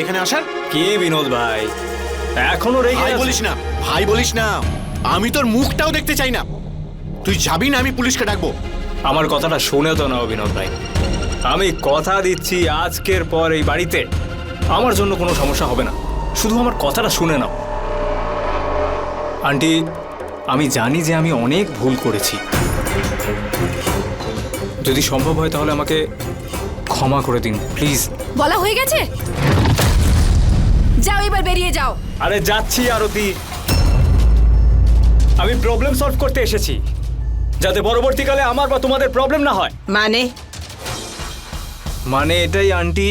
এখানে আসার? কে বিনোদ ভাই? এখনো রেগে ভাই আছিস? বলিস না, ভাই বলিস না। আমি তোর মুখটাও দেখতে চাই না। তুই যাবি না, আমি পুলিশকে ডাকবো। আমার কথাটা শুনে তো নাও বিনোদ ভাই। আমি কথা দিচ্ছি আজকের পর এই বাড়িতে আমার জন্য কোনো সমস্যা হবে না। শুধু আমার কথাটা শুনে নাও। আন্টি, আমি জানি যে আমি অনেক ভুল করেছি। যদি সম্ভব হয় তাহলে আমাকে ক্ষমা করে দিন প্লিজ। বলা হয়ে গেছে, যাও এবার বেরিয়ে যাও। আরে যাচ্ছি আরতি। আমি প্রবলেম সলভ করতে এসেছি, যাতে পরবর্তীকালে আমার বা তোমাদের প্রবলেম না হয়। মানে এটাই আন্টি,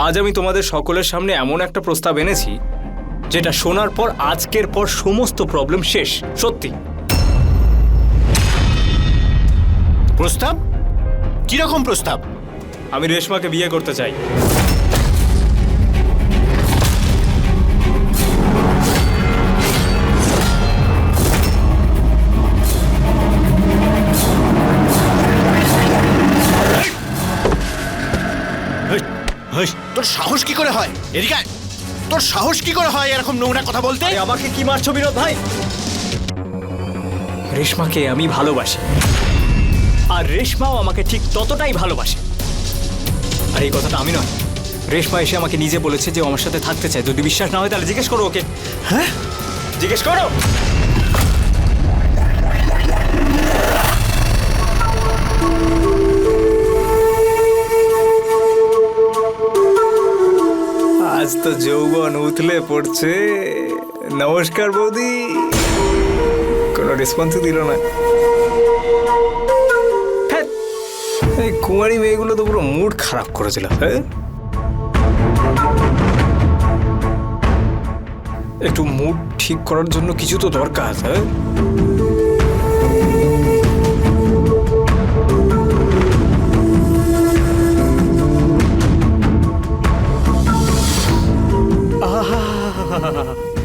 আজ আমি তোমাদের সকলের সামনে এমন একটা প্রস্তাব এনেছি যেটা শোনার পর আজকের পর সমস্ত প্রবলেম শেষ। সত্যি। প্রস্তাব? কিরকম প্রস্তাব? আমি রেশমাকে বিয়ে করতে চাই। তোর সাহস কি করে হয় এদিকে আয়। তোর সাহস কি করে হয় এরকম নোংরা কথা বলতে? আরে আমাকে কি মারছো বিনোদ ভাই? রেশমাকে আমি ভালোবাসি, আর রেশমাও আমাকে ঠিক ততটাই ভালোবাসে। আর এই কথাটা আমি নয়, রেশমা এসে আমাকে নিজে বলেছে যে ও আমার সাথে থাকতে চায়। যদি বিশ্বাস না হয় তাহলে জিজ্ঞেস করো ওকে। হ্যাঁ, জিজ্ঞেস করো। আজ তো যৌবন উথলে পড়ছে। নমস্কার বৌদি। কোনো রেসপন্সই দিল না। হ্যাঁ, এই কুমারী মেয়েগুলো তো পুরো মুড খারাপ করেছিল। হ্যাঁ, একটু মুড ঠিক করার জন্য কিছু তো দরকার। হ্যাঁ,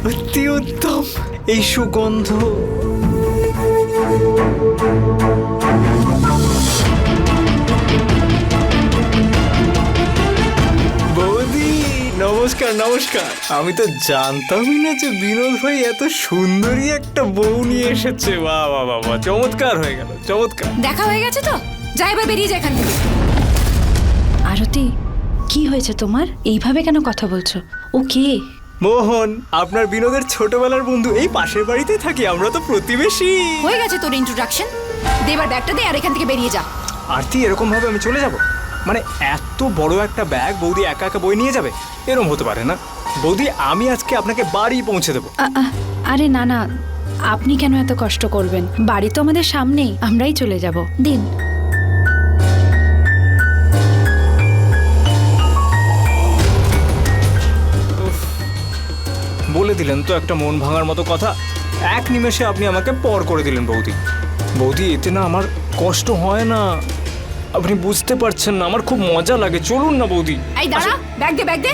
অতি উত্তম এই সুগন্ধ। বৌদি নমস্কার। নমস্কার। আমি তো জানতামই না যে বিনোদ ভাই এত সুন্দরী একটা বউ নিয়ে এসেছে। বাহ বাহ বাহ, চমৎকার হয়ে গেল, চমৎকার। দেখা হয়ে গেছে তো, যা এবার বেরিয়ে যা এখান থেকে। আরতি, কি হয়েছে তোমার? এইভাবে কেন কথা বলছো? ও কে? মোহন, আপনার বিনোদের ছোটবেলার বন্ধু। এই পাশের বাড়িতেই থাকি, আমরা তো প্রতিবেশী। হয়ে গেছে তোর ইন্ট্রোডাকশন। দে এবার ব্যাগটা দে আর এখান থেকে বেরিয়ে যা। আরতি, এরকম ভাবে আমি চলে যাব? মানে এত বড় একটা ব্যাগ বৌদি একা একা বই নিয়ে যাবে? এরকম হতে পারে না। বৌদি, আমি আজকে আপনাকে বাড়ি পৌঁছে দেবো। আরে না না, আপনি কেন এত কষ্ট করবেন? বাড়ি তো আমাদের সামনেই, আমরাই চলে যাব। দিন। বলে দিলেন তো একটা মন ভাঙার মতো কথা। এক নিমেষে আপনি আমাকে পর করে দিলেন বৌদি। বৌদি, এতে না আমার কষ্ট হয় না, আপনি বুঝতে পারছেন না। আমার খুব মজা লাগে। চলুন না বৌদি। এই দাঁড়া, ব্যাগ দে, ব্যাগ দে।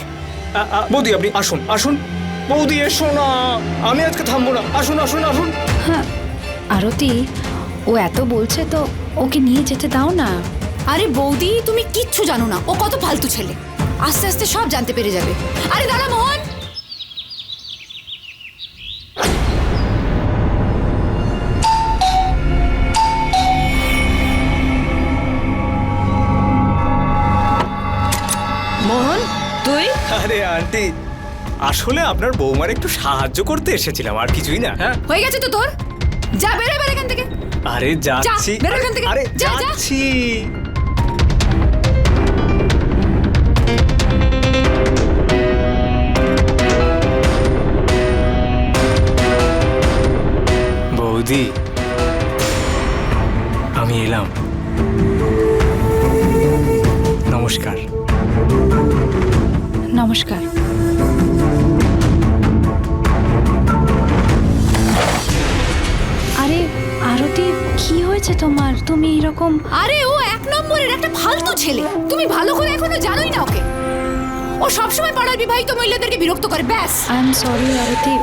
বৌদি আপনি আসুন, আসুন। বৌদি এসো না, আমি আজকে থামবো না। আসুন আসুন আসুন। হ্যাঁ আরতি, ও এত বলছে তো ওকে নিয়ে যেতে দাও না। আরে বৌদি, তুমি কিচ্ছু জানো না, ও কত ফালতু ছেলে। আস্তে আস্তে সব জানতে পেরে যাবে। আরে দাঁড়া মোহন। মোহন, তুই? আরে আন্টি, আসলে আপনার বৌমার একটু সাহায্য করতে এসেছিলাম, আর কিছুই না। হ্যাঁ, হয়ে গেছে তো তোর। যা বেরো এবার এখান থেকে। আরে যাচ্ছি। বেরো এখান থেকে। আরে যা, যা। যাচ্ছি। বৌদি, আমি এলাম। নমস্কার। নমস্কার। আরে আরতি, কি হয়েছে তোমার? তুমি এরকম? আরে ও এক নম্বরের একটা ফালতু ছেলে। তুমি ভালো করে এখনো জানোই না ওকে। ও সবসময় পাড়ার বিবাহিত মহিলাদেরকে বিরক্ত করে, ব্যাস। আই এম সরি আরতি,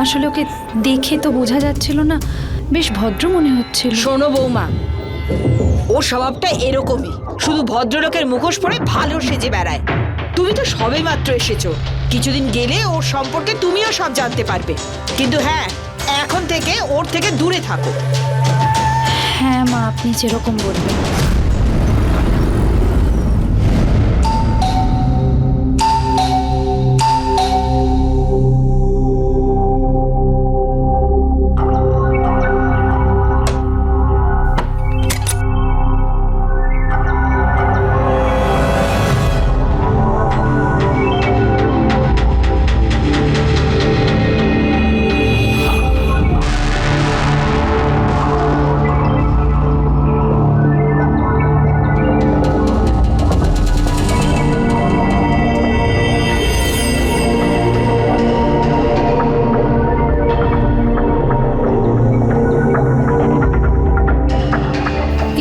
আসলে ওকে দেখে তো বোঝা যাচ্ছিল না, বেশ ভদ্র মনে হচ্ছিল। শোনো বৌমা, ওর স্বভাবটা এরকমই, শুধু ভদ্রলোকের মুখোশ পরে ভালো সেজে বেড়ায়। তুমি তো সবে মাত্র এসেছো, কিছুদিন গেলে ওর সম্পর্কে তুমিও সব জানতে পারবে। কিন্তু হ্যাঁ, এখন থেকে ওর থেকে দূরে থাকো। হ্যাঁ মা, আপনি যেরকম বলবেন।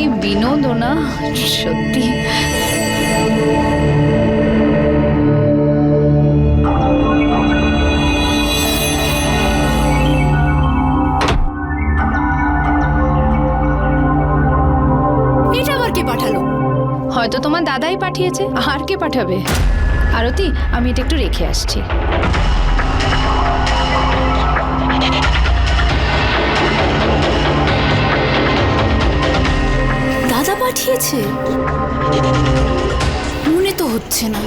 এই বিনোদও না সত্যি। এটা আবার কে পাঠালো? হয়তো তোমার দাদাই পাঠিয়েছে, আর কে পাঠাবে? আরতি, আমি এটা একটু রেখে আসছি। দাদা পাঠিয়েছে? মনে তো হচ্ছে না।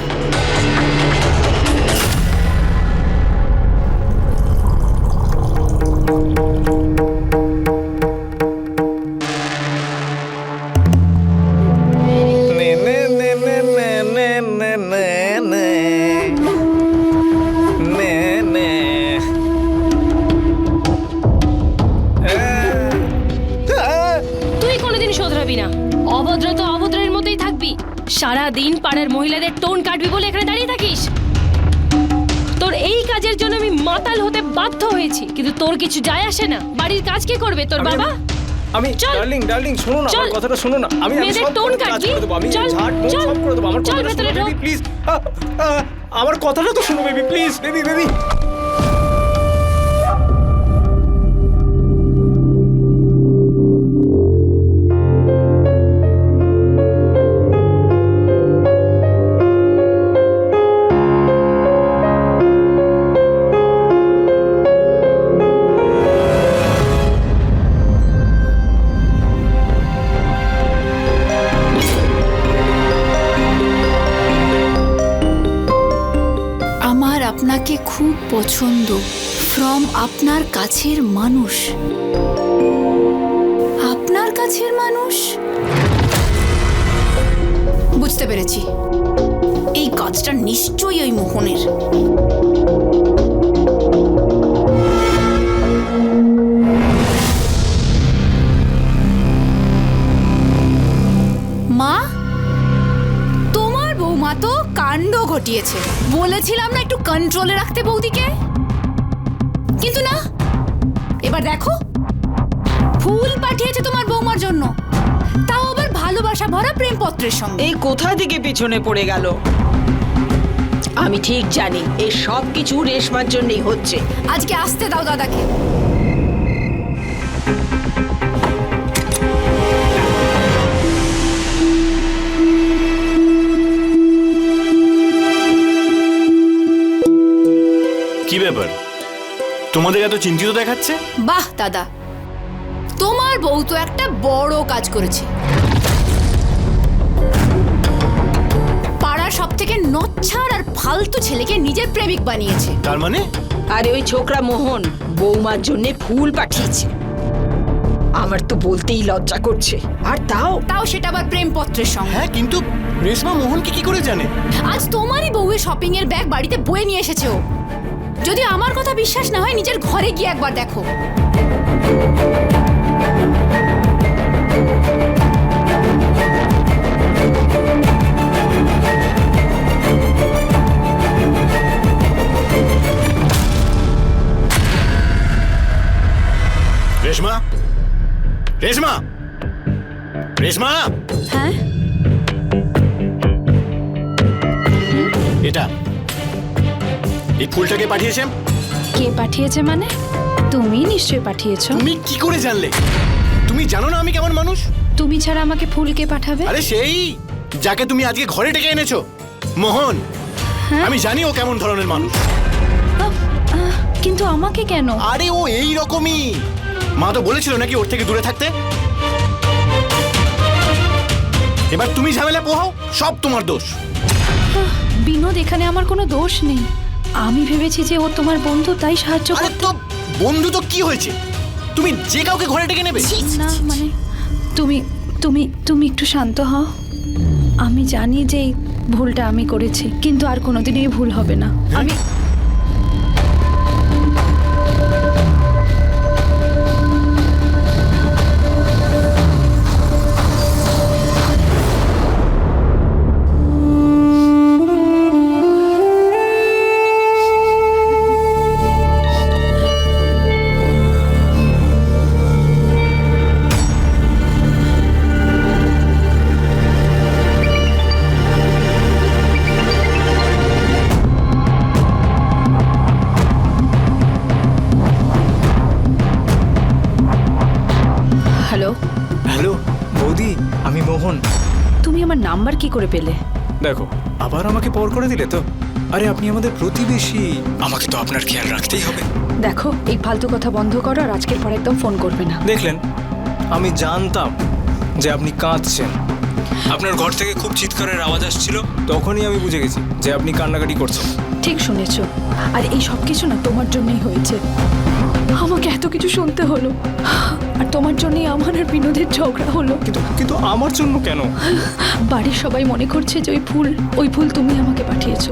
তুই কোনোদিন শোধরাবি না, অভদ্র তো অভদ্রের মতোই থাকবি। সারা দিন পাড়ার মহিলাদের টোন কাটবি বলে এখানে দাঁড়িয়ে থাকিস। তোর এই কাজের জন্য আমি মাতাল হতে বাধ্য হয়েছি, কিন্তু তোর কিছু যায় আসে না। বাড়ির কাজ কে করবে, তোর বাবা? আমি চল। ডার্লিং শোনো না, চল। আমার কথাটা শোনো না। আমি মেয়েদের সব টোন কাজ কাটবি? করে দেবো। আমি চল, ঝাড় মোছ চল। সব করে দেবো। আমার চল, কথাটা ভেতরে শোনো ঢোক। Baby please. আমার কথাটা তো শোনো বেবি প্লিজ। বেবি আমার আপনাকে খুব পছন্দ, ফ্রম আপনার কাছের মানুষ। আপনার কাছের মানুষ? বুঝতে পেরেছি, এই কাজটা নিশ্চয়ই ওই মোহনের। মা, তোমার বৌমা তো কাণ্ড ঘটিয়েছে। বলেছিলাম না একটু কন্ট্রোলে রাখতে বৌদিকে, কিন্তু না। এবার দেখো, ফুল পাঠিয়েছে তোমার বৌমার জন্য, তাও আবার ভালোবাসা ভরা প্রেমপত্রের সঙ্গে। এই কোথা থেকে পিছনে পড়ে গেল? আমি ঠিক জানি এই সব কিছু রেশমার জন্যই হচ্ছে। আজকে আসতে দাও দাদাকে। কি ব্যাপার, তোমাদের এত চিন্তিত দেখাচ্ছে? বাহ দাদা, তোমার বউ তো একটা বড় কাজ করেছে। পাড়ার সব থেকে নচ্ছার আর ফালতু ছেলেকে নিজের প্রেমিক বানিয়েছে। তার মানে? আরে ওই ছোকরা মোহন বৌমার জন্য ফুল পাঠিয়েছে। আমার তো বলতেই লজ্জা করছে। আর তাও সেটা আবার প্রেমপত্রের সঙ্গে। হ্যাঁ, কিন্তু রেশমা মোহনকে কি করে জানে? আজ তোমারই বউয়ের শপিং এর ব্যাগ বাড়িতে বয়ে নিয়ে এসেছে ও। যদি আমার কথা বিশ্বাস না হয়, নিজের ঘরে গিয়ে একবার দেখো। রেশমা, রেশমা, রেশমা, হ্যাঁ, এটা এই ফুলটাকে পাঠিয়েছে? কে পাঠিয়েছে মানে? তুমি নিশ্চয়ই পাঠিয়েছো। তুমি কি করে জানলে? তুমি জানো না আমি কেমন মানুষ? তুমি ছাড়া আমাকে ফুল কে পাঠাবে? আরে সেই যাকে তুমি আজকে ঘরে ডেকে এনেছো, মোহন। হ্যাঁ? আমি জানি ও কেমন ধরনের মানুষ। কিন্তু আমাকে কেন? আরে ও এই রকমই। মা তো বলেছিল নাকি ওর থেকে দূরে থাকতে। এবার তুমি ঝামেলা পোহাও, সব তোমার দোষ। বিনোদ, এখানে আমার কোনো দোষ নেই। আমি ভেবেছি যে ও তোমার বন্ধু, তাই সাহায্য আরে করতে। তো বন্ধু তো কি হয়েছে, তুমি যে কাউকে ঘরে ডেকে নেবে। না মানে তুমি তুমি তুমি একটু শান্ত হও। আমি জানি যে এই ভুলটা আমি করেছি, কিন্তু আর কোনোদিনই এই ভুল হবে না। আমি হ্যালো, হ্যালো বৌদি, আমি মোহন। তুমি আমার নাম্বার কি করে পেলে? দেখো, আবার আমাকে পর করে দিলে তো। আরে আপনি আমাদের প্রতিবেশী, আমাকে তো আপনার খেয়াল রাখতেই হবে। দেখো, এই ফালতু কথা বন্ধ করো আর আজকের পর একদম ফোন করবে না। দেখলেন, আমি জানতাম যে আপনি কাঁদছেন। আপনার ঘর থেকে খুব চিৎকারের আওয়াজ আসছিল, তখনই আমি বুঝে গেছি যে আপনি কান্নাকাটি করছেন। ঠিক শুনেছ। আর এই সব কিছু না তোমার জন্যই হয়েছে। আমাকে এত কিছু শুনতে হলো, আর তোমার জন্যই আমার আর বিনোদের ঝগড়া হলো। কিন্তু আমার জন্য কেন? বাড়ির সবাই মনে করছে যে ওই ফুল তুমি আমাকে পাঠিয়েছো।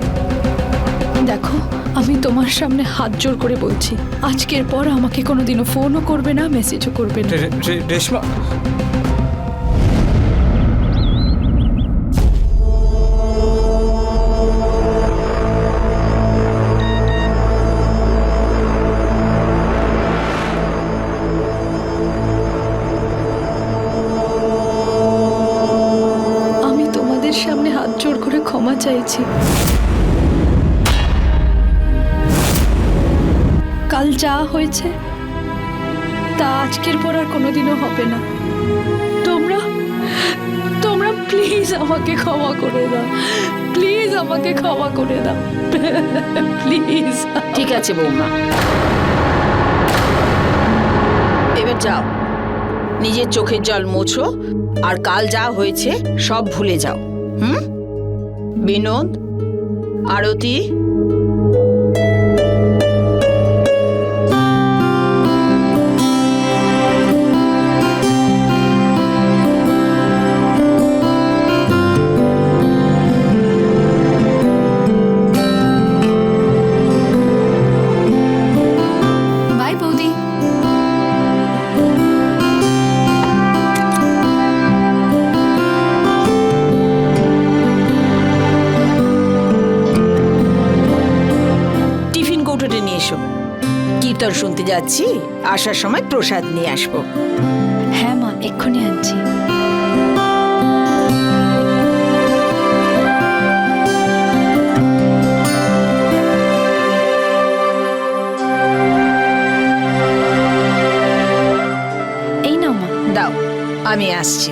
দেখো, আমি তোমার সামনে হাত জোর করে বলছি, আজকের পর আমাকে কোনোদিনও ফোনও করবে না, মেসেজও করবে না। রেশমা, আমি তোমাদের সামনে হাত জোর করে ক্ষমা চাইছি। কাল যা হয়েছে তা আজকের পর আর কোনোদিনও হবে না। তোমরা তোমরা প্লিজ আমাকে ক্ষমা করে দাও, প্লিজ আমাকে ক্ষমা করে দাও, প্লিজ। ঠিক আছে বৌমা, এবার যাও, নিজের চোখের জল মোছো আর কাল যা হয়েছে সব ভুলে যাও। বিনোদ, আরতি, বাই বৌদি। টিফিন কৌটোটা নিয়ে এসো। কীর্তন শুনতে যাচ্ছি, আসার সময় প্রসাদ নিয়ে আসবো। হ্যাঁ মা, এক্ষুনি আনছি। এই নাও মা। দাও, আমি আসছি।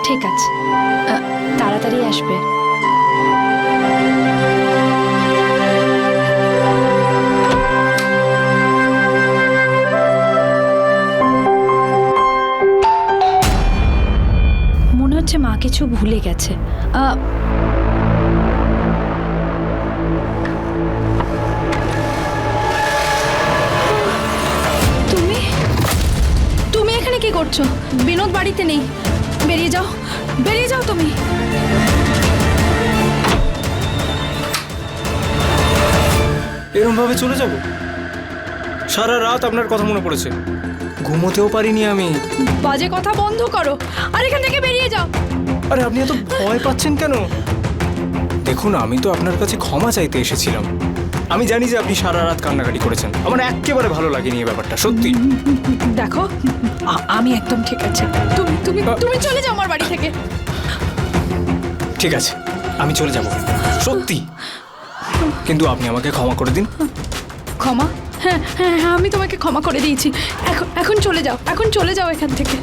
ঠিক আছে, তাড়াতাড়ি আসবে। মনে হচ্ছে মা কিছু ভুলে গেছে। তুমি তুমি এখানে কি করছো? বিনোদ বাড়িতে নেই, বেরিয়ে যাও, বেরিয়ে যাও তুমি। এরকম ভাবে চলে যাব? সারা রাত আপনার কথা মনে পড়েছে, ঘুমোতেও পারিনি আমি। বাজে কথা বন্ধ করো আর এখান থেকে বেরিয়ে যাও। আরে আপনি এত ভয় পাচ্ছেন কেন? দেখুন, আমি তো আপনার কাছে ক্ষমা চাইতে এসেছিলাম। আমি জানি যে আপনি সারা রাত কান্নাকাটি করেছেন, আমার একেবারে ভালো লাগেনি এই ব্যাপারটা, সত্যি। দেখো, আমি একদম ঠিক আছে। তুমি তুমি তুমি চলে যাও আমার বাড়ি থেকে। ঠিক আছে, আমি চলে যাব, সত্যি। কিন্তু আপনি আমাকে ক্ষমা করে দিন। ক্ষমা? হ্যাঁ হ্যাঁ হ্যাঁ, আমি তোমাকে ক্ষমা করে দিয়েছি। এখন চলে যাও, এখন চলে যাও এখান থেকে।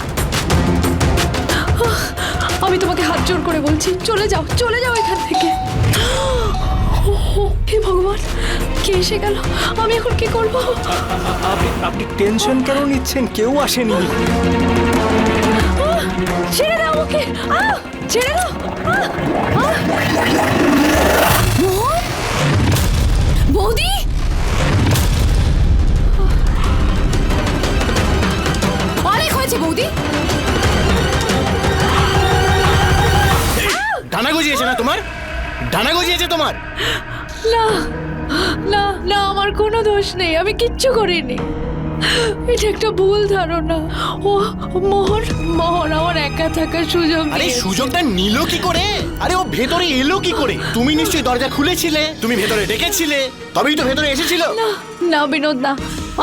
আমি তোমাকে হাত জোর করে বলছি, চলে যাও, চলে যাও এখান থেকে। হে ভগবান, কে এসে গেল? আমি এখন কি করব? আপনি টেনশন কেন নিচ্ছেন? কেউ আসেনি। ছেড়ে দাও ওকে, ছেড়ে দাও। মোহন, বৌদি, অনেক হয়েছে বৌদি। ডানা গজিয়েছে না তোমার? ডানা গজিয়েছে তোমার? না না না, আমার কোনো দোষ নেই, আমি কিচ্ছু করিনি। এটা একটা ভুল ধারণা। ও মোহন, মোহন আমার একা থাকার সুযোগ আরে দিয়েছে। সুযোগটা নিল কি করে? আরে ও ভেতরে এলো কি করে? তুমি নিশ্চয়ই দরজা খুলেছিলে, তুমি ভেতরে ডেকেছিলে, তবেই তো ভেতরে এসেছিল। না না বিনোদ, না,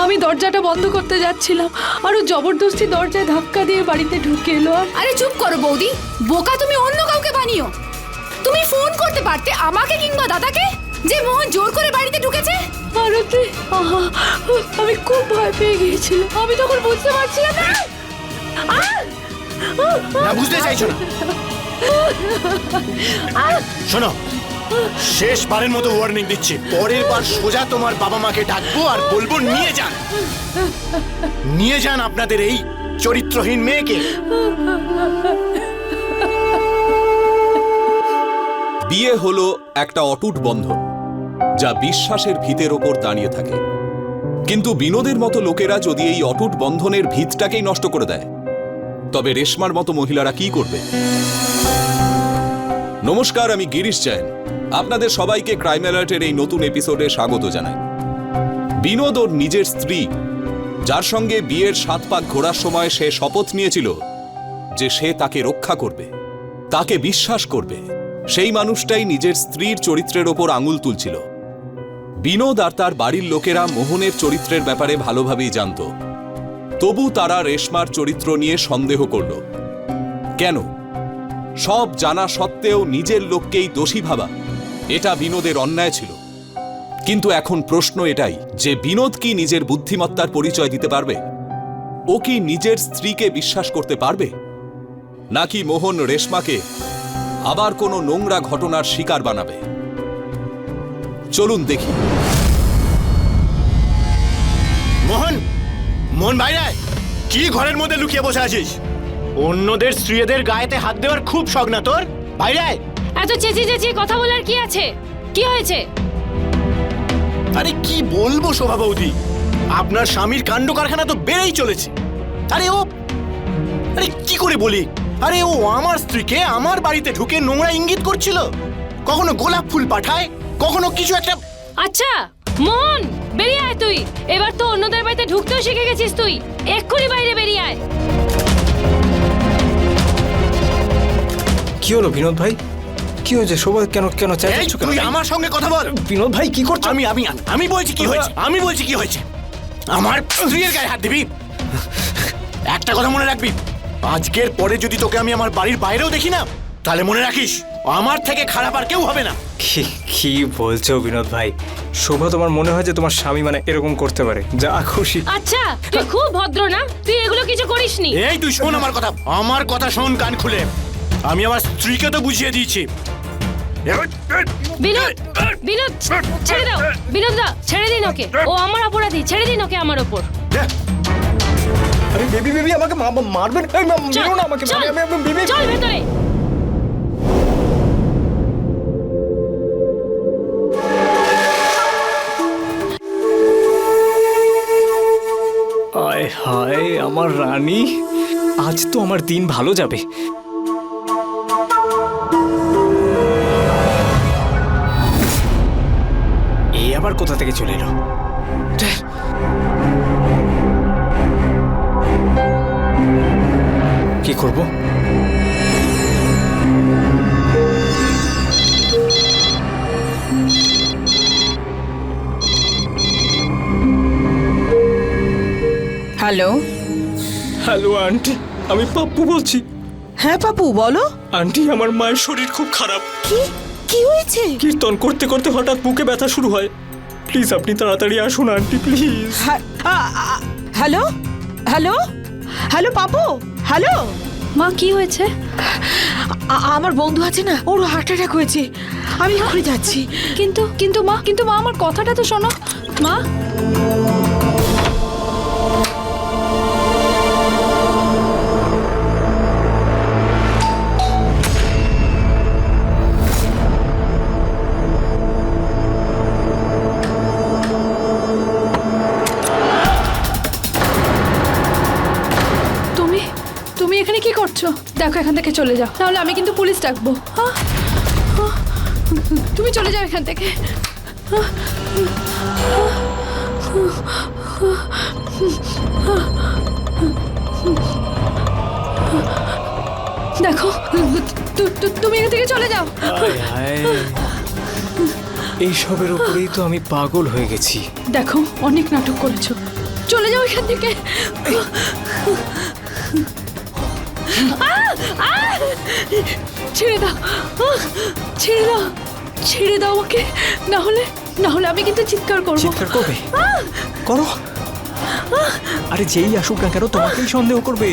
আমি দরজাটা বন্ধ করতে যাচ্ছিলাম আর ও জবরদস্তি দরজায় ধাক্কা দিয়ে বাড়িতে ঢুকে এলো। আর আরে চুপ করো বৌদি, বোকা তুমি অন্য কাউকে বানিও। তুমি ফোন করতে পারতে আমাকে কিংবা দাদাকে, যে মোহন জোর করে বাড়িতে ঢুকেছে। আরতি, আমি খুব ভয় পেয়ে গিয়েছিলাম, আমি তখন বুঝতে পারছিলাম না। না বুঝতে চাইছো না? শোনো, শেষবারের মতো ওয়ার্নিং দিচ্ছি, পরের বার সোজা তোমার বাবা মাকে ডাকবো আর বলবো নিয়ে যান, নিয়ে যান আপনাদের এই চরিত্রহীন মেয়েকে। বিয়ে হলো একটা অটুট বন্ধন, যা বিশ্বাসের ভিতের ওপর দাঁড়িয়ে থাকে। কিন্তু বিনোদের মতো লোকেরা যদি এই অটুট বন্ধনের ভিতটাকেই নষ্ট করে দেয়, তবে রেশমার মতো মহিলারা কি করবে? নমস্কার, আমি গিরিশ জৈন। আপনাদের সবাইকে ক্রাইম অ্যালার্টের এই নতুন এপিসোডে স্বাগত জানাই। বিনোদ ওর নিজের স্ত্রী, যার সঙ্গে বিয়ের 7 পাক ঘোরার সময় সে শপথ নিয়েছিল যে সে তাকে রক্ষা করবে, তাকে বিশ্বাস করবে, সেই মানুষটাই নিজের স্ত্রীর চরিত্রের ওপর আঙুল তুলছিল। বিনোদ আর তার বাড়ির লোকেরা মোহনের চরিত্রের ব্যাপারে ভালোভাবেই জানত, তবু তারা রেশমার চরিত্র নিয়ে সন্দেহ করল। কেন? সব জানা সত্ত্বেও নিজের লোককেই দোষী ভাবা, এটা বিনোদের অন্যায় ছিল। কিন্তু এখন প্রশ্ন এটাই যে বিনোদ কি নিজের বুদ্ধিমত্তার পরিচয় দিতে পারবে? ও কি নিজের স্ত্রীকে বিশ্বাস করতে পারবে, নাকি মোহন রেশমাকে আবার কোনো নোংরা ঘটনার শিকার বানাবে? চলুন দেখি। মোহন, মোহন বাইরে আয়। কি ঘরের মধ্যে লুকিয়ে বসে আছিস? অন্যদের স্ত্রীদের গায়েতে হাত দেওয়ার খুব শখ না তোর? বাইরে আয়। এত চেঁচিয়ে চেঁচিয়ে কথা বলার কি আছে? কি হয়েছে? আরে কি বলবো শোভা বৌদি, আপনার স্বামীর কাণ্ড কারখানা তো বেড়েই চলেছে। আরে কি করে বলি, আরে ও আমার স্ত্রীকে আমার বাড়িতে ঢুকে নোংরা ইঙ্গিত করছিল, কখনো গোলাপ ফুল পাঠায়, কখনো কিছু একটা। আচ্ছা মোহন, বেরিয়ে আয় তুই। এবার তো অন্যদের বাড়িতে ঢুকতেও শিখে গেছিস তুই। এক্ষুনি বাইরে বেরিয়ে আয়। কি হলো বিনোদ ভাই? কি হয়েছে? সবাই কেন কেন এই, চেঁচাচ্ছ কেন? তুই আমার সঙ্গে কথা বল। বিনোদ ভাই কি করছো? আমি বলছি কি হয়েছে, আমি বলছি কি হয়েছে। আমার স্ত্রীর গায়ে হাত দিবি? একটা কথা মনে রাখবি, আজকের পরে যদি তোকে আমি আমার বাড়ির বাইরেও দেখি না, তাহলে মনে রাখিস আমার থেকে খারাপ আর কেউ হবে না। কি বলছো বিনোদ ভাই? শোভা, তোমার মনে হয় যে তোমার স্বামী মানে এরকম করতে পারে? যা খুশি। আচ্ছা তুই খুব ভদ্র না? তুই এগুলো কিছু করিসনি। এই তুই শোন আমার কথা শোন কান খুলে। আমি আমার স্ত্রীকে তো বুঝিয়ে দিয়েছি। বিনোদ, বিনোদ ছেড়ে দাও। বিনোদ দা, ছেড়ে দিন ওকে, ও আমার অপরাধী, ছেড়ে দিন ওকে আমার ওপর। আরে বেবি আমাকে মারবেন? মেরো না আমাকে, আমি বেবি। চল ভেতরে। আয় হায় আমার রানী, আজ তো আমার দিন ভালো যাবে। এ আবার কোথা থেকে চলে এলো? কি করব? হ্যালো হ্যালো আন্টি, আমি পাপ্পু বলছি। হ্যাঁ পাপু বলো। আন্টি, আমার মায়ের শরীর খুব খারাপ। কি হয়েছে? কীর্তন করতে করতে হঠাৎ বুকে ব্যথা শুরু হয়। প্লিজ আপনি তাড়াতাড়ি আসুন aunty, please. Hello hello hello Papu, hello মা কি হয়েছে? আমার বন্ধু আছে না, ওর হার্ট অ্যাটাক হয়েছে। আমি এক্ষুনি যাচ্ছি। কিন্তু মা আমার কথাটা তো শোনো মা। তুমি এখানে কি করছো? দেখো এখান থেকে চলে যাও, নাহলে আমি কিন্তু পুলিশ ডাকবো। তুমি চলে যাও এখান থেকে। দেখো তুমি এখান থেকে চলে যাও। এইসবের উপরেই তো আমি পাগল হয়ে গেছি। দেখো অনেক নাটক করেছো, চলে যাও এখান থেকে। ছেড়ে দাও, ছেড়ে দাও, ছেড়ে দাও আমাকে, না হলে আমি কিন্তু চিৎকার করবো। চিৎকার করবে? করো। আরে যেই আসুক না কেন তোমাকেই সন্দেহ করবে।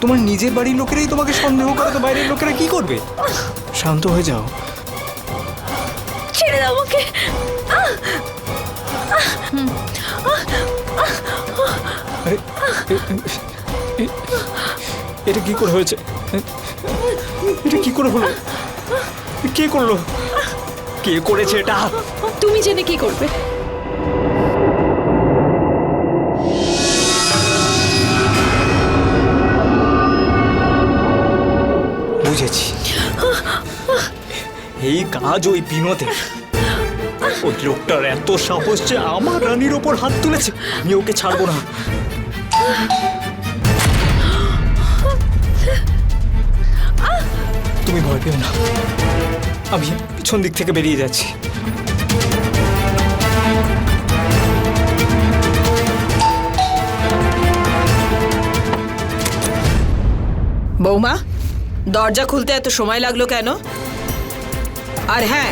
তোমার নিজের বাড়ির লোকেরাই তোমাকে সন্দেহ করে, তো বাইরের লোকেরা কি করবে? শান্ত হয়ে যাও। ছেড়ে দাও আমাকে। আরে এটা কি করে হয়েছে? এটা কি করে হলো? কে করলো? কে করেছে এটা? তুমি জেনে কি করবে? বুঝেছি, এই কাজ ওই বিনোদের। ওই লোকটার এত সাহস যে আমার রানীর ওপর হাত তুলেছে। আমি ওকে ছাড়বো না। তুমি ভয় পেও না, আমি পিছন দিক থেকে বেরিয়ে যাচ্ছি। বৌমা, দরজা খুলতে এত সময় লাগলো কেন? আর হ্যাঁ,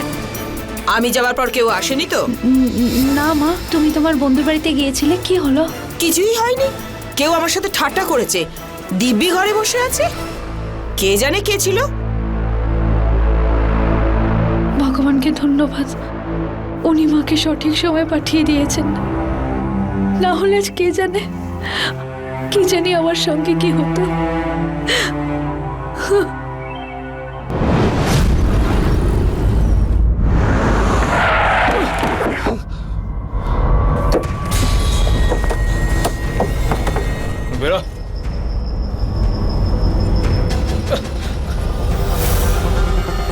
আমি যাওয়ার পর কেউ আসেনি তো? না মা, তুমি তোমার বন্ধুর বাড়িতে গিয়েছিলে, কি হলো? কিছুই হয়নি। কেউ আমার সাথে ঠাট্টা করেছে। দিব্যি ঘরে বসে আছে। কে জানে কে ছিল? ভগবানকে ধন্যবাদ, উনি মাকে সঠিক সময় পাঠিয়ে দিয়েছেন। না হলে আজ কে জানি আমার সঙ্গে কি হতো। বেরো।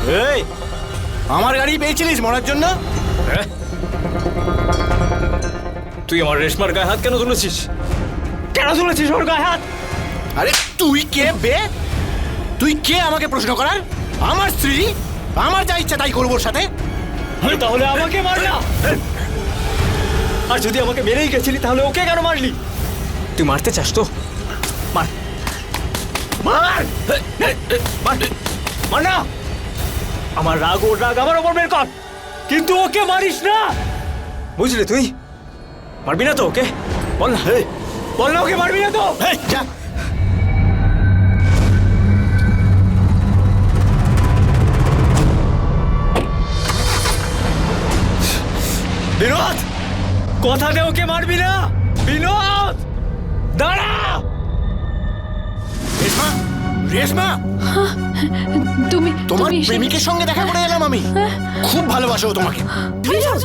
এই, আমার গাড়ি পেয়েছিলিস মরার জন্য? তুই আমার রেশমার গায়ে হাত কেন তুলেছিস? কেন তুলেছিস ওর গায়ে হাত? আরে তুই কে বে? তুই কে আমাকে প্রশ্ন করার? আমার স্ত্রী, আমার যা ইচ্ছা তাই করবো ওর সাথে। তাহলে আমাকে মার না। আর যদি আমাকে মেরেই গেছিলি তাহলে ওকে কেন মারলি? তুই মারতে চাস তো মার, মার, মার, মার না। আমার রাগ, ওর রাগ আমার ওপর বের কর, কিন্তু ওকে মারিস না। বুঝলি? তুই মারবি না তো ওকে? বল না, বল না, ওকে মারবি না তো? যা। বিনোদ, কথা দে ওকে মারবি না। বিনোদ দাঁড়া। রেশমা, রেশমা, তুমি তোমার তুমি এসে- প্রেমিকের সঙ্গে দেখা করে এলাম আমি। খুব ভালোবাসো ও তোমাকে। বিনোদ,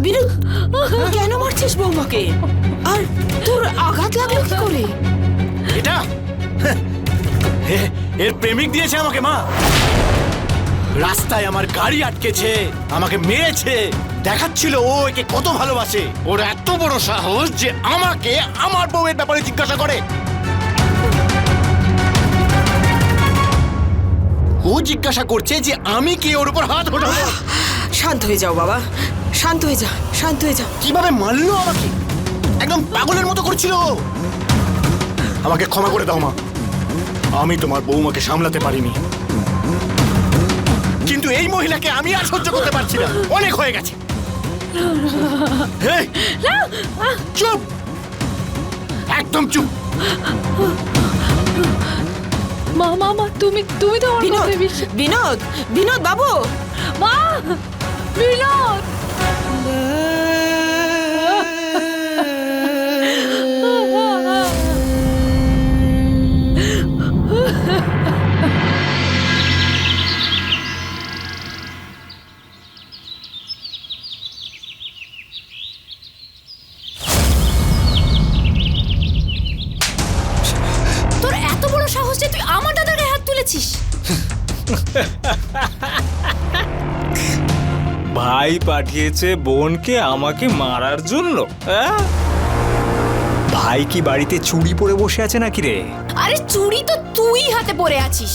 বিনোদ, কেন মারছিস বৌমাকে? আর তোর আঘাত লাগলো কি করে? এটা এর প্রেমিক দিয়েছে আমাকে মা। রাস্তায় আমার গাড়ি আটকেছে, আমাকে মেরেছে, দেখাচ্ছিল ও একে কত ভালোবাসে। ওর এত বড় সাহস যে আমাকে আমার বউয়ের ব্যাপারে জিজ্ঞাসা করে। ও জিজ্ঞাসা করছে যে আমি কি ওর উপর হাত ওঠাবো। শান্ত হয়ে যাও বাবা, শান্ত হয়ে যা, শান্ত হয়ে যা। কিভাবে মারলো আমাকে, একদম পাগলের মতো করছিল ও। আমাকে ক্ষমা করে দাও মা, আমি তোমার বৌমাকে সামলাতে পারিনি। কিন্তু এই মহিলাকে আমি আর সহ্য করতে পারছি না, অনেক হয়ে গেছে। এই, চুপ, একদম চুপ। মা মা মা তুমি তুমি তো আমার বিনোদ কথায় বিশ্বাস বিনোদ বিনোদ বাবু মা বিনোদ তোর এত বড় সাহস যে তুই আমার দাদার গায়ে হাত তুলেছিস? ভাই পাঠিয়েছে বোনকে আমাকে মারার জন্য, হ্যাঁ? ভাই কি বাড়িতে চুরি পরে বসে আছে নাকি রে? আরে চুরি তো তুই হাতে পড়ে আছিস।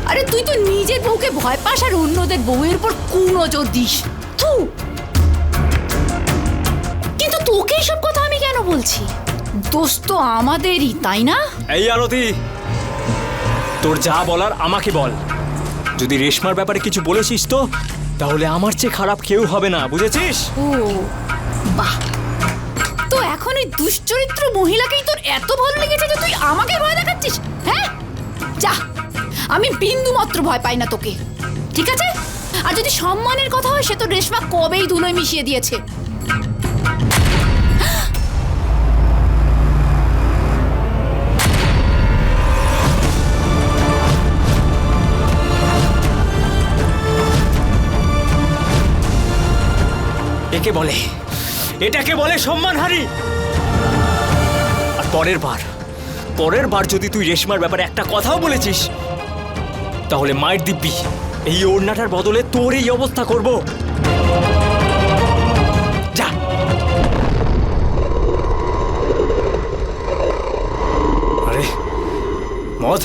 আরে তুই তো নিজের বউকে ভয় পাস আর অন্যদের বউয়ের উপর কুনজর দিস। থু। কিন্তু তোকে সব কথা আমি কেন বলছি? দোষ তো আমাদেরই, তাই না? এই আরতি, তোর যা বলার আমাকে বল। যদি রেশমার ব্যাপারে কিছু বলেছিস তো তাহলে আমার চেয়ে খারাপ কেউ হবে না, বুঝেছিস? ও বাহ, তো এখন ওই দুশ্চরিত্র মহিলাকেই তোর এত ভালো লেগেছে যে তুই আমাকে ভয় দেখাচ্ছিস? হ্যাঁ, যা, আমি বিন্দু মাত্র ভয় পাই না তোকে, ঠিক আছে? আর যদি সম্মানের কথা হয় সে তো রেশমা কবেই ধুলোয় মিশিয়ে দিয়েছে। একে বলে, এটাকে বলে সম্মানহানি। আর পরের বার যদি তুই রেশমার ব্যাপারে একটা কথাও বলেছিস তাহলে মায়ের দিব্যি এই ওড়নাটার বদলে তোর এই অবস্থা করব। যা। আরে মদ,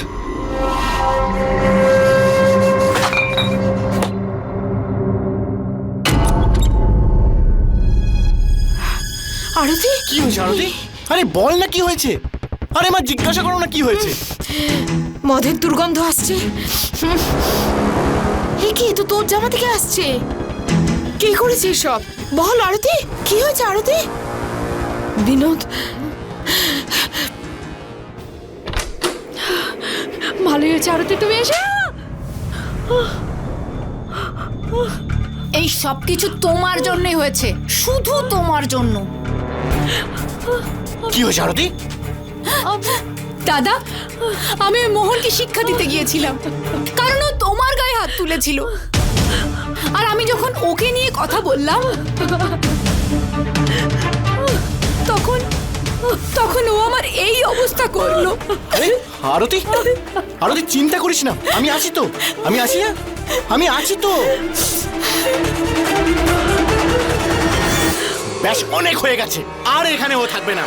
আরতি, কি হয়েছে আরতি? আরে বল না কি হয়েছে? আরে মা, জিজ্ঞাসা করো না কি হয়েছে। মদের দুর্গন্ধ আসছে। এ কি, তো তোর জামা থেকে আসছে? কে করেছে সব? বল আরতি, কি হয়েছে আরতি? বিনোদ, ভালোই হয়েছে আরতি তুমি এসে। এই সব কিছু তোমার জন্যই হয়েছে, শুধু তোমার জন্য। কি হয়েছে আরতি? দাদা, আমি ওই মোহনকে শিক্ষা দিতে গিয়েছিলাম কারণ ও তোমার গায়ে হাত তুলেছিল। আর আমি যখন ওকে নিয়ে কথা বললাম তখন ও আমার এই অবস্থা করলো। আরে আরতি, আরতি চিন্তা করিস না, আমি আছি তো, আমি আছি না, আমি আছি তো। ব্যাস, অনেক হয়ে গেছে, আর এখানে ও থাকবে না।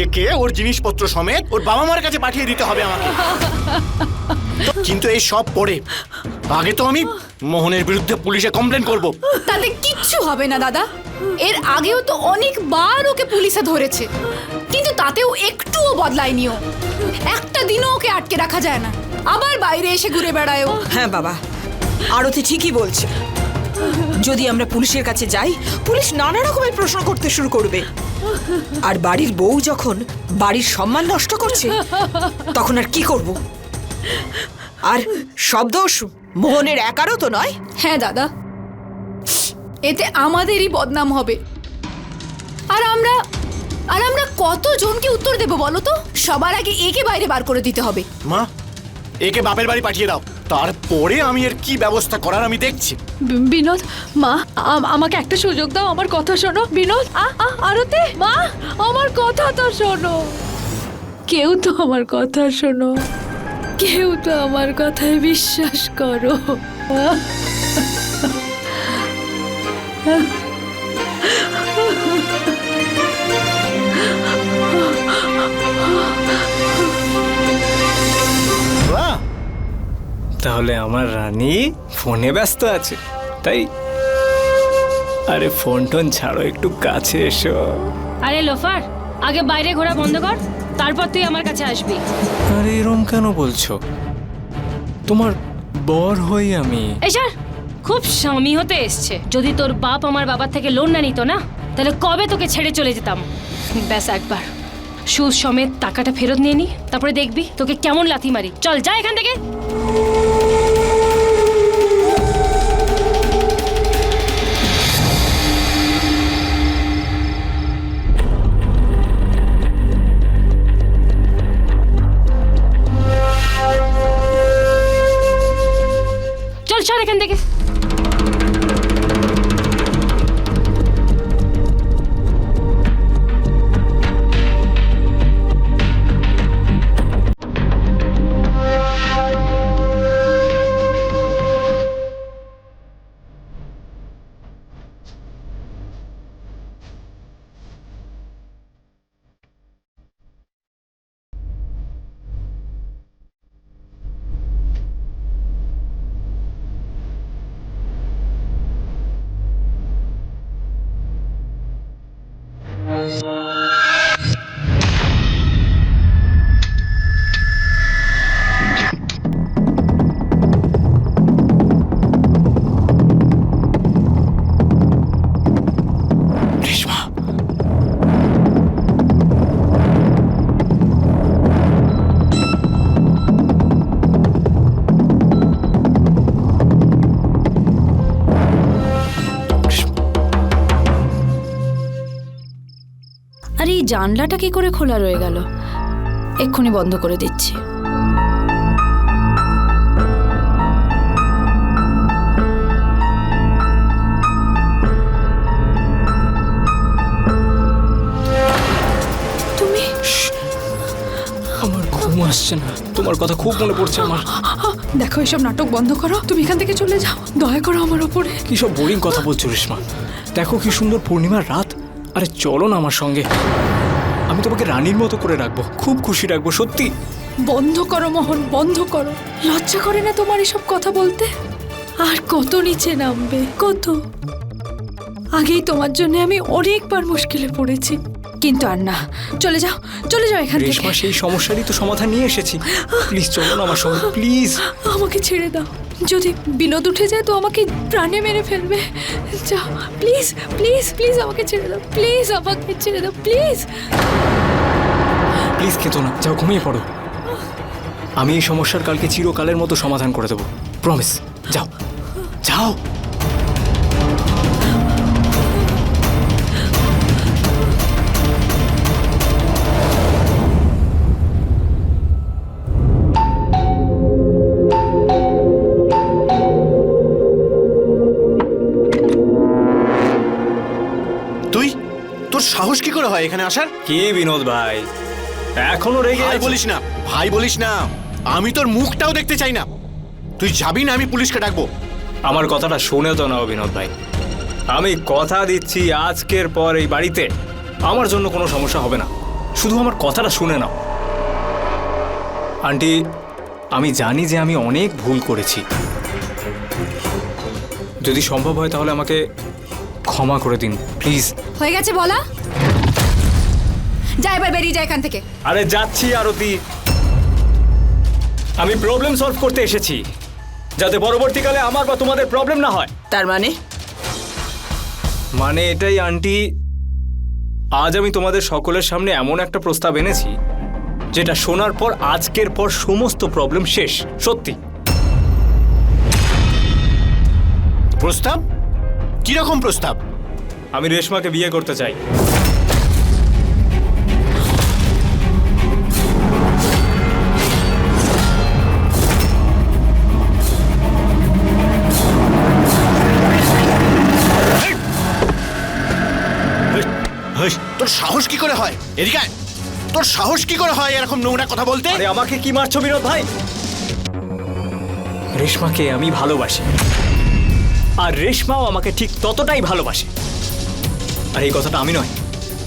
একে ওর জিনিসপত্র সমেত ওর বাবা মার কাছে পাঠিয়ে দিতে হবে আমাকে। কিন্তু এই সব পরে আগে তো আমি মোহনের বিরুদ্ধে পুলিশে কমপ্লেন করব। তাতে কিচ্ছু হবে না দাদা, এর আগেও তো অনেকবার ওকে পুলিশে ধরেছে, কিন্তু তাতেও একটুও বদলায়নি ও। একটা দিনও ওকে আটকে রাখা যায় না, আবার বাইরে এসে ঘুরে বেড়ায় ও। হ্যাঁ বাবা, আরতি ঠিকই বলছে। যদি আমরা পুলিশের কাছে যাই, পুলিশ নানা রকমের প্রশ্ন করতে শুরু করবে। আর বাড়ির বউ যখন বাড়ির সম্মান নষ্ট করছে তখন আর কি করব? আর সব দোষ মোহনের একারও তো নয়। হ্যাঁ দাদা, এতে আমাদেরই বদনাম হবে। আর আমরা কতজনকে উত্তর দেব বলো তো? সবার আগে একে বাইরে বার করে দিতে হবে। মা, একে বাপের বাড়ি পাঠিয়ে দাও, তারপরে আমি এর কি ব্যবস্থা করার আমি দেখছি। বিনোদ, মা আমাকে একটা সুযোগ দাও, আমার কথা শোনো। বিনোদ, আরতি, মা আমার কথা তো শোনো। কেউ তো আমার কথা শোনো, কেউ তো আমার কথায় বিশ্বাস করো। বাহ, তাহলে আমার রানী ফোনে ব্যস্ত আছে, তাই? আরে ফোন টোন ছাড়ো, একটু কাছে এসো। আরে লোফার, আগে বাইরে ঘোরা বন্ধ কর, তারপর তুই আমার কাছে আসবি। আরে এরম কেন বলছো? তোমার বর হই আমি। এসর, খুব স্বামী হতে এসছে। যদি তোর বাপ আমার বাবার থেকে লোন না নিত না, তাহলে কবে তোকে ছেড়ে চলে যেতাম। ব্যাস একবার সুদ সমেত টাকাটা ফেরত নিয়ে নি, তারপরে দেখবি তোকে কেমন লাথি মারি। চল যা এখান থেকে। চল সর এখান থেকে। রেশমা, আর এই জানলাটা কি করে খোলা রয়ে গেল? এক্ষুনি বন্ধ করে দিচ্ছি। তুমি আমার ঘুম আসছে না, তোমার কথা খুব মনে পড়ছে আমার। দেখো, এসব নাটক বন্ধ করো, তুমি এখান থেকে চলে যাও, দয়া করো আমার ওপরে। কি সব বোরিং কথা বলছো রেশমা? দেখো কি সুন্দর পূর্ণিমার রাত। আরে চলো না আমার সঙ্গে, আমি তোমাকে রানীর মতো করে রাখবো, খুব খুশি রাখবো, সত্যি। বন্ধ করো মোহন, বন্ধ করো। লজ্জা করে না তোমার এসব কথা বলতে? আর কত নিচে নামবে, কত? আগেই তোমার জন্য আমি অনেকবার মুশকিলে পড়েছি, কিন্তু আর না। চলে যাও, চলে যাও এখান থেকে। রেশমা, সেই সমস্যারই তো সমাধান নিয়ে এসেছি। প্লিজ চলো না আমার সঙ্গে, প্লিজ। আমাকে ছেড়ে দাও। যদি বিনোদ উঠে যায় তো আমাকে প্রাণে মেরে ফেলবে। যাও প্লিজ, প্লিজ, প্লিজ আমাকে ছেড়ে দাও, প্লিজ আমাকে ছেড়ে দাও, প্লিজ। প্লিজ খেতো না, যাও ঘুমিয়ে পড়ো। আমি এই সমস্যার কালকে চিরকালের মতো সমাধান করে দেবো, প্রমিস। যাও যাও। তুই, তোর সাহস কি করে হয় এখানে আসার? কি বিনোদ ভাই, এখনো রেগে ভাই আছো? বলিস না, ভাই বলিস না। আমি তোর মুখটাও দেখতে চাই না। তুই যাবি না, আমি পুলিশকে ডাকবো। আমার কথাটা শুনে তো নাও বিনোদ ভাই, আমি কথা দিচ্ছি আজকের পর এই বাড়িতে আমার জন্য কোনো সমস্যা হবে না। শুধু আমার কথাটা শুনে নাও। আন্টি, আমি জানি যে আমি অনেক ভুল করেছি। যদি সম্ভব হয় তাহলে আমাকে ক্ষমা করে দিন প্লিজ। হয়ে গেছে বলা? যা এবার বেরিয়ে যায় এখান থেকে। আরে যাচ্ছি আরতি, আমি প্রবলেম সলভ করতে এসেছি, যাতে পরবর্তীকালে আমার বা তোমাদের প্রবলেম না হয়। তার মানে মানে এটাই আন্টি, আজ আমি তোমাদের সকলের সামনে এমন একটা প্রস্তাব এনেছি যেটা শোনার পর আজকের পর সমস্ত প্রবলেম শেষ, সত্যি। প্রস্তাব? কিরকম প্রস্তাব? আমি রেশমাকে বিয়ে করতে চাই। তোর সাহস কি করে হয়? এদিকে আয়। তোর সাহস কি করে হয় এরকম নোংরা কথা বলতে? আরে আমাকে কি মারছো বিনোদ ভাই? রেশমাকে আমি ভালোবাসি, আর রেশমাও আমাকে ঠিক ততটাই ভালোবাসে। আর এই কথাটা আমি নয়,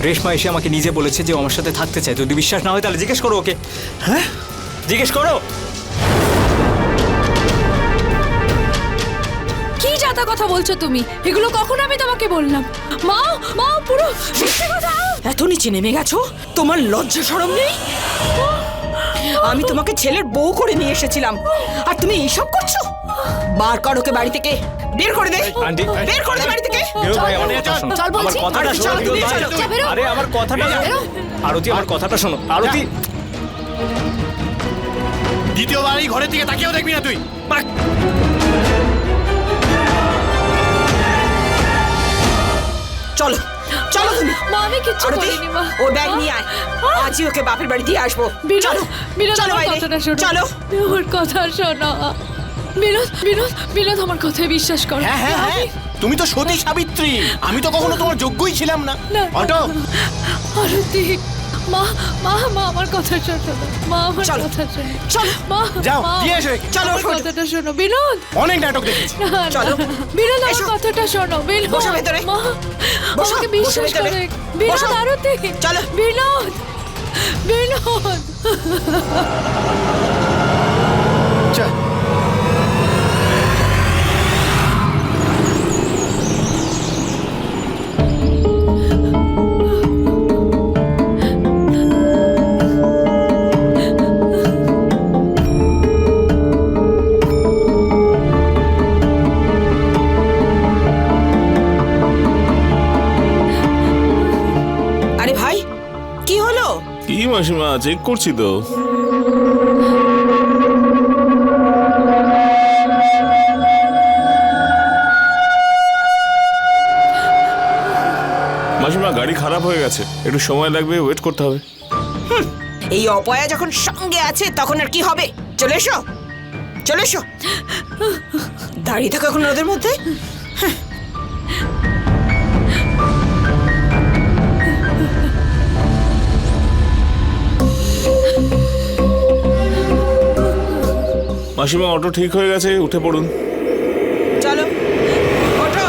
রেশমা এসে আমাকে নিজে বলেছে যে ও আমার সাথে থাকতে চায়। যদি বিশ্বাস না হয় তাহলে জিজ্ঞেস করো ওকে। হ্যাঁ, জিজ্ঞেস করো। কি জাতা কথা বলছো তুমি? এগুলো কখন আমি তোমাকে বললাম? মা, মা, পুরো মিথ্যে কথা। এত নিচে নেমে গেছো? তোমার লজ্জা শরম নেই? আমি তোমাকে ছেলের বউ করে নিয়ে এসেছিলাম, আর তুমি এইসব করছো? বার কর ওকে বাড়ি থেকে, বের করে দে। আন্টি, বের করে দে বাড়ি থেকে। বিনোদ ভাই, আমার কথা শোনো। চল বলছি। আমার কথাটা আরে শোনো চল, বিনোদ তুমি ভাই। চলো, বেরো। আরে আমার কথাটা বেরো। আরতি আমার কথাটা শোনো আরতি। দ্বিতীয়বার এই ঘরের দিকে তাকিয়েও দেখবি না তুই। চলো চলো তুমি। মা আমি কিচ্ছু আরতি, করিনি মা। ও ব্যাগ নিয়ে আয়, আজই ওকে বাপের বাড়ি দিয়ে আসবো। চলো বিনোদ চলো আমার বাইরে, কথাটা শোনো। চলো। আমার কথা শোনো। বিনোদ বিনোদ বিনোদ আমার কথায় বিশ্বাস করো। হ্যাঁ হ্যাঁ হ্যাঁ, তুমি তো সতী সাবিত্রী, আমি তো কখনো তোমার যোগ্যই ছিলাম না। না। অটো, আরতি মা মা মা আমার কথা শোনো না। মা আমার চলো, কথা শোনো। চলো। মা যাও, মা, দিয়ে এসো একে। চলো, আমার শোনো। কথাটা শোনো বিনোদ। অনেক নাটক দেখেছি। না, না, চলো। বিনোদ আমার এসো। কথাটা শোনো বিনোদ। বসো ভেতরে। মা বসো, আমাকে বসো বিশ্বাস ভেতরে। করে। বিনোদ বসো। আরতি চলো। বিনোদ বিনোদ। চল। আরে ভাই, কি হলো? কি মাসিমা, চেক করছি তো। মাসিমা গাড়ি খারাপ হয়ে গেছে, একটু সময় লাগবে, ওয়েট করতে হবে। এই অপয়া যখন সঙ্গে আছে তখন আর কি হবে? চলে এসো, চলে এসো। দাঁড়িয়ে থাকো এখন ওদের মধ্যে। মাসিমা অটো ঠিক হয়ে গেছে, উঠে পড়ুন। চলো ওঠো।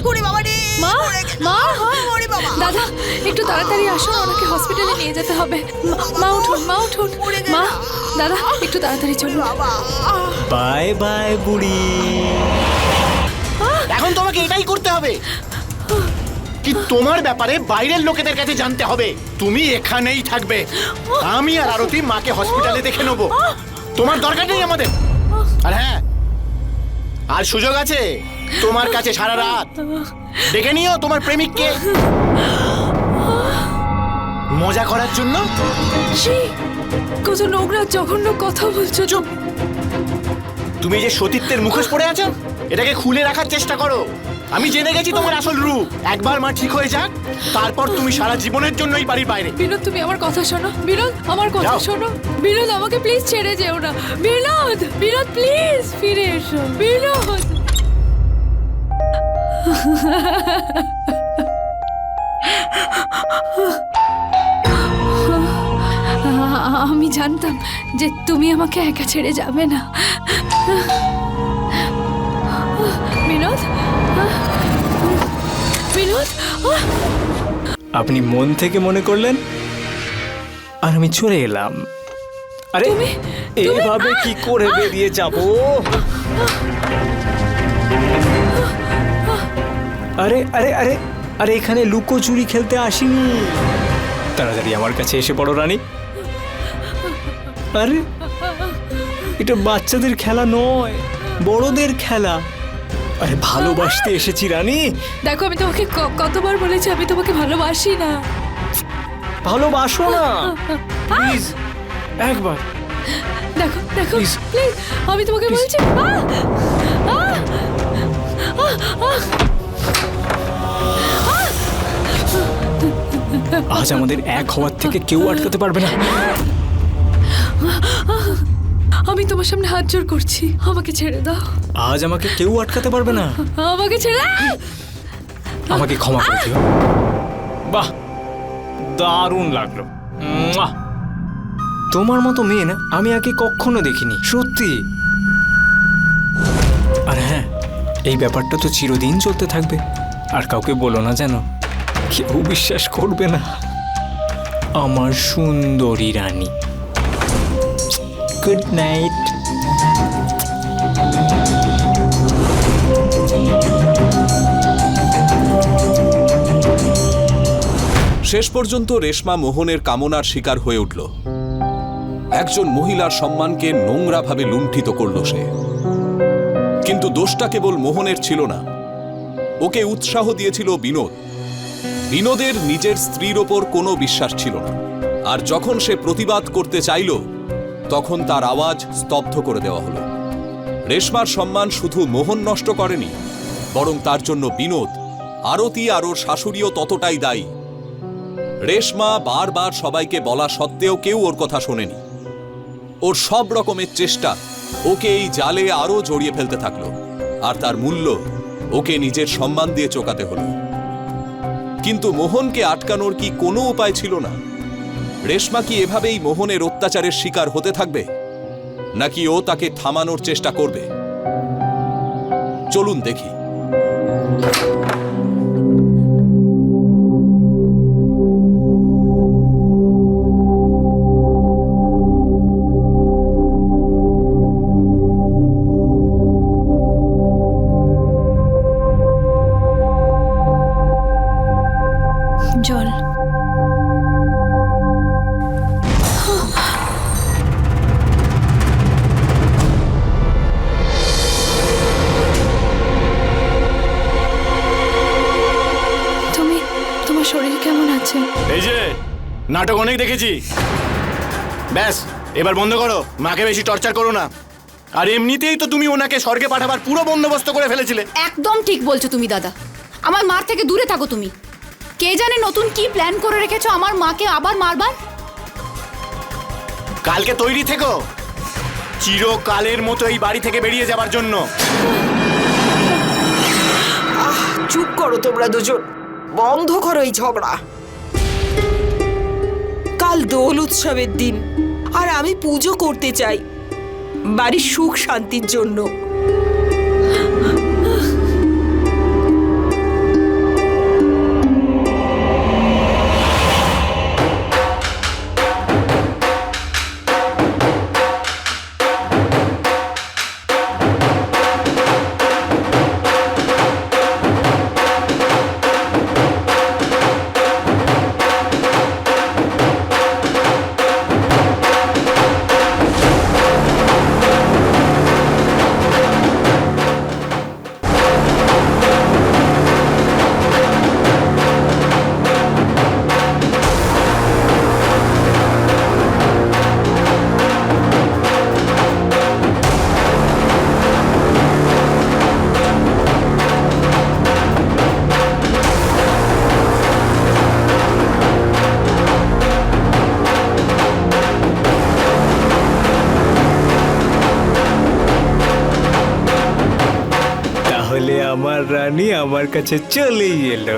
ওরে বাবা রে, মা ওরে গেল। মা ওরে বাবা। দাদা একটু তাড়াতাড়ি আসো, ওনাকে হসপিটালে নিয়ে যেতে হবে। মা উঠুন মা উঠুন। মা দাদা একটু তাড়াতাড়ি চলুন। বাই বাই বুড়ি। এখন তোমাকে এটাই করতে হবে কি তোমার ব্যাপারে বাইরের লোকেদের কাছে জানতে হবে। তুমি এখানেই থাকবে, আমি আর আরতি মাকে হসপিটালে দেখে নেবো। তোমার দরকার নেই আমাদের। আর হ্যাঁ, আর সুযোগ আছে তোমার কাছে সারা রাত। দেখে নিও তোমার প্রেমিককে মজা করার জন্য। ছি, কত নোংরা জঘন্য কথা বলছো। চুপ। তুমি যে সতীত্বের মুখোশ পড়ে আছো, এটাকে খুলে রাখার চেষ্টা করো। আমি জেনে গেছি তোমার আসল রূপ। একবার মা ঠিক হয়ে যাক, তারপর তুমি সারা জীবনের জন্য এই বাড়ির বাইরে। বিনোদ তুমি আমার কথা শোনো। বিনোদ আমার কথা যাও। শোনো। বিনোদ আমাকে প্লিজ ছেড়ে যেও না। বিনোদ বিনোদ প্লিজ ফিরে এসো। বিনোদ আমি জানতাম যে তুমি আমাকে একা ছেড়ে যাবে না। বিনোদ বিনোদ আপনি মন থেকে মনে করলেন আর আমি চলে এলাম। আরে এইভাবে কি করে বেরিয়ে যাব? আরে আরে আরে আরে এখানে লুকোচুরি খেলতে আসিনি। তাড়াতাড়ি আমার কাছে এসে পড়ো রানী। আরে এটা বাচ্চাদের খেলা নয়, বড়দের খেলা। আরে ভালোবাসতে এসেছি রানী। দেখো আমি তোমাকে কতবার বলেছি আমি তোমাকে ভালোবাসি না। ভালোবাসো না প্লিজ, একবার। দেখো দেখো Please. প্লিজ আমি তোমাকে Please. বলছি। আজ আমাদের এক হওয়ার থেকে কেউ আটকাতে পারবে না। আমি তোমার সামনে হাত জোড় করছি, আমাকে ছেড়ে দাও। আজ আমাকে কেউ আটকাতে পারবে না। আমাকে ছেড়ে আমাকে ক্ষমা করে দিও। বাহ, দারুণ লাগলো। মুয়া। তোমার মতো মেয়ে না আমি আগে কখনো দেখিনি, সত্যি। আর হ্যাঁ, এই ব্যাপারটা তো চিরদিন চলতে থাকবে। আর কাউকে বলো না যেন, কেউ বিশ্বাস করবে না। আমার সুন্দরী রানী। Good night. শেষ পর্যন্ত রেশমা মোহনের কামনার শিকার হয়ে উঠল। একজন মহিলার সম্মানকে নোংরাভাবে লুণ্ঠিত করল সে। কিন্তু দোষটা কেবল মোহনের ছিল না, ওকে উৎসাহ দিয়েছিল বিনোদ। বিনোদের নিজের স্ত্রীর ওপর কোনো বিশ্বাস ছিল না, আর যখন সে প্রতিবাদ করতে চাইল তখন তার আওয়াজ স্তব্ধ করে দেওয়া হলো। রেশমার সম্মান শুধু মোহন নষ্ট করেনি, বরং তার জন্য বিনোদ, আরতি আর ওর শাশুড়িও ততটাই দায়ী। রেশমা বারবার সবাইকে বলা সত্ত্বেও কেউ ওর কথা শোনেনি। ওর সব রকমের চেষ্টা ওকে এই জালে আরো জড়িয়ে ফেলতে থাকলো, আর তার মূল্য ওকে নিজের সম্মান দিয়ে চোকাতে হলো। কিন্তু মোহনকে আটকানোর কি কোনো উপায় ছিল না? রেশমা কি এভাবেই মোহনের অত্যাচারের শিকার হতে থাকবে, নাকি ও তাকে থামানোর চেষ্টা করবে? চলুন দেখি। জল। তোমার শরীর কেমন আছে? এই যে নাটক অনেক দেখেছি, ব্যাস এবার বন্ধ করো। মাকে বেশি টর্চার করো না। আর এমনিতেই তো তুমি ওনাকে স্বর্গে পাঠাবার পুরো বন্দোবস্ত করে ফেলেছিলে। একদম ঠিক বলছো তুমি দাদা, আমার মার থেকে দূরে থাকো তুমি। কে জানে নতুন কি প্ল্যান করে রেখেছো আমার মাকে আবার মারবার। কালকে তৈরি থেকো চিরকালের মতো এই বাড়ি থেকে বেরিয়ে যাবার জন্য। চুপ করো তোমরা দুজন, বন্ধ করো এই ঝগড়া। কাল দোল উৎসবের দিন, আর আমি পুজো করতে চাই বাড়ির সুখ শান্তির জন্য। তাহলে আমার রানী আমার কাছে চলেই এলো।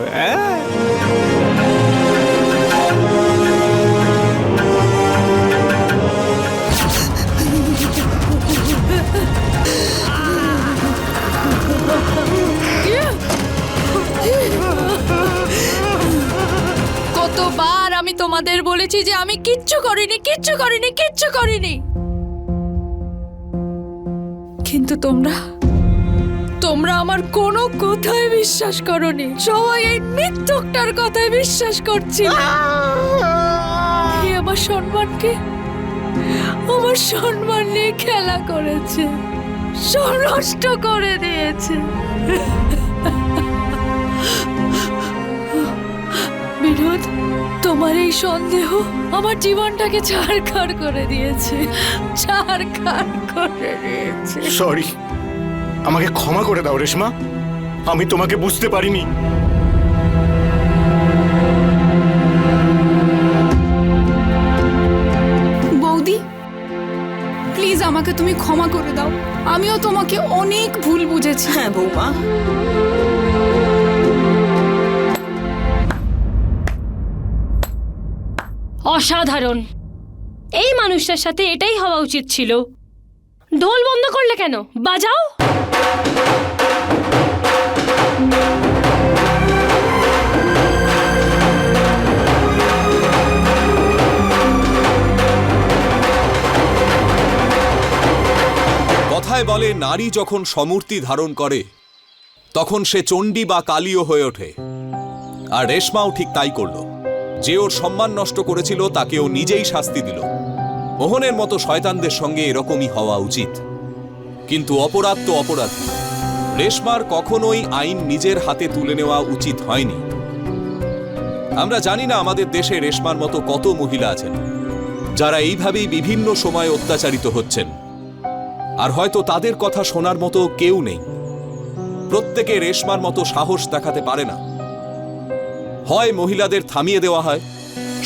কতবার আমি তোমাদের বলেছি যে আমি কিচ্ছু করিনি, কিচ্ছু করিনি, কিচ্ছু করিনি, কিন্তু তোমরা আমার কোনো কথায় বিশ্বাস করোনি। সবাই এই মিথ্যকটার কথায় বিশ্বাস করছিল। আমার সম্মান নিয়ে খেলা করেছে, সব নষ্ট করে দিয়েছে। বিনোদ, তোমার এই সন্দেহ আমার জীবনটাকে ছারখার করে দিয়েছে, ছারখার করে দিয়েছে। সরি, আমাকে ক্ষমা করে দাও রেশমা, আমি তোমাকে বুঝতে পারিনি। বৌদি প্লিজ আমাকে তুমি ক্ষমা করে দাও, আমিও তোমাকে অনেক ভুল বুঝেছি। হ্যাঁ বৌমা, অসাধারণ। এই মানুষটার সাথে এটাই হওয়া উচিত ছিল। ঢোল বন্ধ করলে কেন? বাজাও। কথায় বলে নারী যখন সমূর্তি ধারণ করে তখন সে চণ্ডী বা কালীও হয়ে ওঠে, আর রেশমাও ঠিক তাই করল। যে ওর সম্মান নষ্ট করেছিল তাকে ও নিজেই শাস্তি দিল। মোহনের মতো শয়তানদের সঙ্গে এরকমই হওয়া উচিত, কিন্তু অপরাধ তো অপরাধী। রেশমার কখনোই আইন নিজের হাতে তুলে নেওয়া উচিত হয়নি। আমরা জানি না আমাদের দেশে রেশমার মতো কত মহিলা আছেন যারা এইভাবেই বিভিন্ন সময় অত্যাচারিত হচ্ছেন, আর হয়তো তাদের কথা শোনার মতো কেউ নেই। প্রত্যেকে রেশমার মতো সাহস দেখাতে পারে না। হয় মহিলাদের থামিয়ে দেওয়া হয়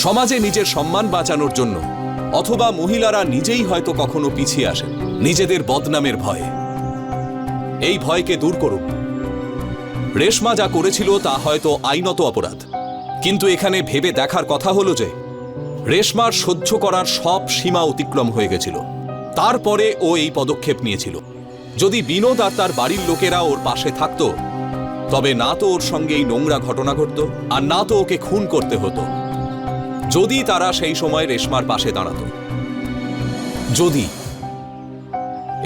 সমাজে নিজের সম্মান বাঁচানোর জন্য, অথবা মহিলারা নিজেই হয়তো কখনো পিছিয়ে আসেন নিজেদের বদনামের ভয়ে। এই ভয়কে দূর করুন। রেশমা যা করেছিল তা হয়তো আইনত অপরাধ, কিন্তু এখানে ভেবে দেখার কথা হলো যে রেশমার সহ্য করার সব সীমা অতিক্রম হয়ে গেছিল, তারপরে ও এই পদক্ষেপ নিয়েছিল। যদি বিনোদ আর তার বাড়ির লোকেরা ওর পাশে থাকতো, তবে না তো ওর সঙ্গে এই নোংরা ঘটনা ঘটতো, আর না তো ওকে খুন করতে হতো। যদি তারা সেই সময় রেশমার পাশে দাঁড়াতো।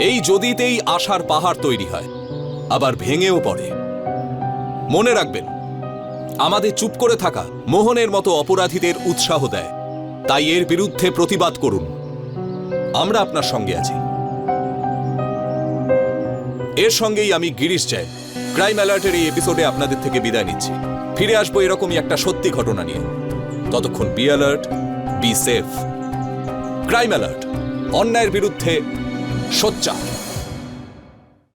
এই যদিতেই আশার পাহাড় তৈরি হয়, আবার ভেঙেও পড়ে। মনে রাখবেন, আমাদের চুপ করে থাকা মোহনের মতো অপরাধীদের উৎসাহ দেয়। তাই এর বিরুদ্ধে প্রতিবাদ করুন। আমরা আপনার সঙ্গে আছি। এর সঙ্গেই আমি গিরিশ জয় ক্রাইম অ্যালার্টের এই এপিসোডে আপনাদের থেকে বিদায় নিচ্ছি। ফিরে আসবো এরকমই একটা সত্যি ঘটনা নিয়ে। ততক্ষণ be alert, be safe. Crime alert, অন্যায়ের বিরুদ্ধে সোচ্চার।